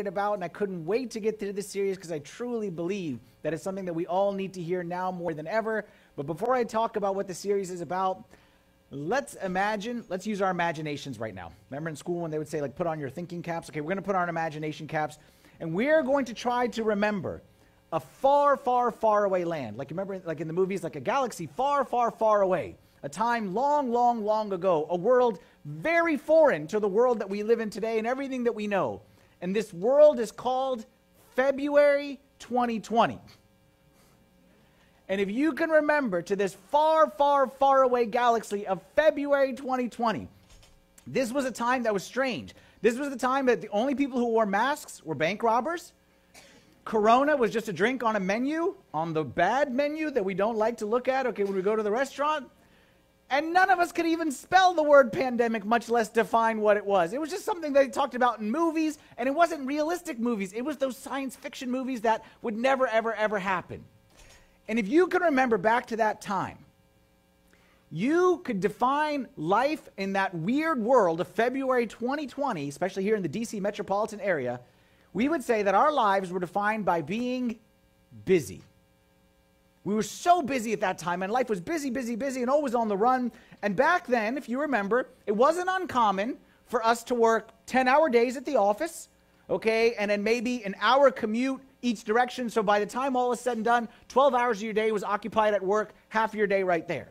about, and I couldn't wait to get through this series because I truly believe that it's something that we all need to hear now more than ever. But before I talk about what the series is about, let's use our imaginations right now. Remember in school when they would say, like, put on your thinking caps? Okay, we're going to put on our imagination caps, and we're going to try to remember a far, far, far away land. Like, remember, like in the movies, like a galaxy far, far, far away. A time long, long, long ago. A world very foreign to the world that we live in today and everything that we know. And this world is called February 2020. And if you can remember to this far, far, far away galaxy of February 2020, this was a time that was strange. This was the time that the only people who wore masks were bank robbers. Corona was just a drink on a menu, on the bad menu that we don't like to look at, okay, when we go to the restaurant. And none of us could even spell the word pandemic, much less define what it was. It was just something they talked about in movies, and it wasn't realistic movies. It was those science fiction movies that would never, ever, ever happen. And if you can remember back to that time, you could define life in that weird world of February 2020, especially here in the DC metropolitan area, we would say that our lives were defined by being busy. We were so busy at that time, and life was busy, busy, busy, and always on the run. And back then, if you remember, it wasn't uncommon for us to work 10-hour days at the office, okay, and then maybe an hour commute each direction. So by the time all is said and done, 12 hours of your day was occupied at work, half your day right there.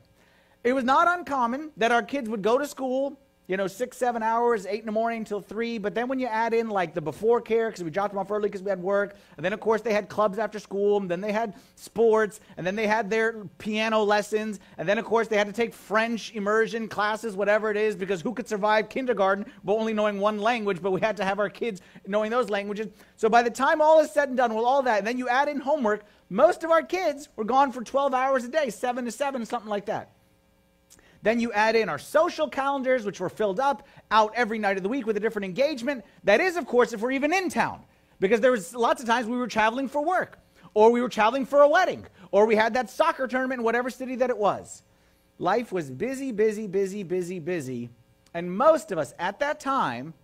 It was not uncommon that our kids would go to school, 6, 7 hours, 8 in the morning till 3. But then when you add in like the before care, because we dropped them off early because we had work. And then, of course, they had clubs after school. And then they had sports. And then they had their piano lessons. And then, of course, they had to take French immersion classes, whatever it is, because who could survive kindergarten but only knowing one language? But we had to have our kids knowing those languages. So by the time all is said and done with all that, and then you add in homework, most of our kids were gone for 12 hours a day, 7 to 7, something like that. Then you add in our social calendars, which were filled up out every night of the week with a different engagement. That is, of course, if we're even in town. Because there was lots of times we were traveling for work. Or we were traveling for a wedding. Or we had that soccer tournament in whatever city that it was. Life was busy, busy, busy, busy, busy. And most of us at that time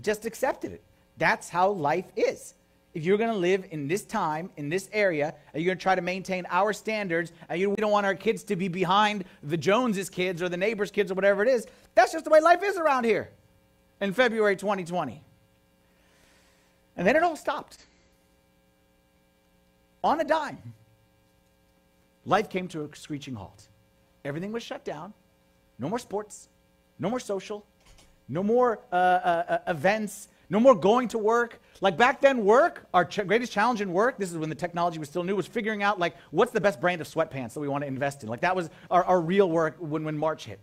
just accepted it. That's how life is. If you're going to live in this time, in this area, and you're going to try to maintain our standards, and we don't want our kids to be behind the Joneses' kids or the neighbor's kids or whatever it is, that's just the way life is around here in February 2020. And then it all stopped. On a dime, life came to a screeching halt. Everything was shut down. No more sports. No more social. No more events. No more going to work. Like back then, work, our greatest challenge in work, this is when the technology was still new, was figuring out, like, what's the best brand of sweatpants that we want to invest in. Like, that was our real work when March hit.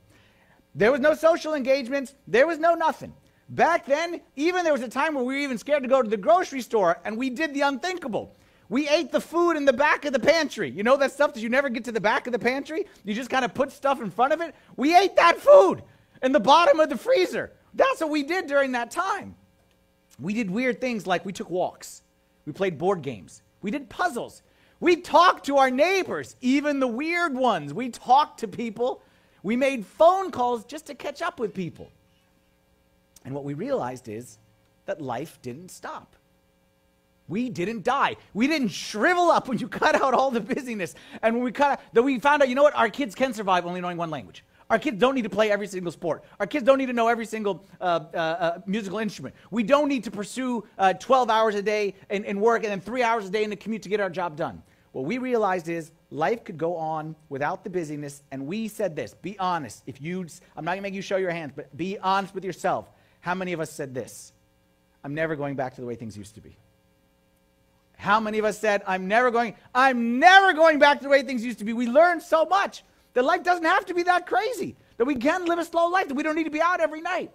There was no social engagements. There was no nothing. Back then, even there was a time where we were even scared to go to the grocery store, and we did the unthinkable. We ate the food in the back of the pantry. You know that stuff that you never get to the back of the pantry? You just kind of put stuff in front of it? We ate that food in the bottom of the freezer. That's what we did during that time. We did weird things like we took walks. We played board games. We did puzzles. We talked to our neighbors, even the weird ones. We talked to people. We made phone calls just to catch up with people. And what we realized is that life didn't stop. We didn't die. We didn't shrivel up when you cut out all the busyness. And when we found out, you know what? Our kids can survive only knowing one language. Our kids don't need to play every single sport. Our kids don't need to know every single musical instrument. We don't need to pursue 12 hours a day in work and then 3 hours a day in the commute to get our job done. What we realized is life could go on without the busyness, and we said this, be honest. I'm not going to make you show your hands, but be honest with yourself. How many of us said this? I'm never going back to the way things used to be. How many of us said, I'm never going back to the way things used to be? We learned so much. That life doesn't have to be that crazy. That we can live a slow life. That we don't need to be out every night.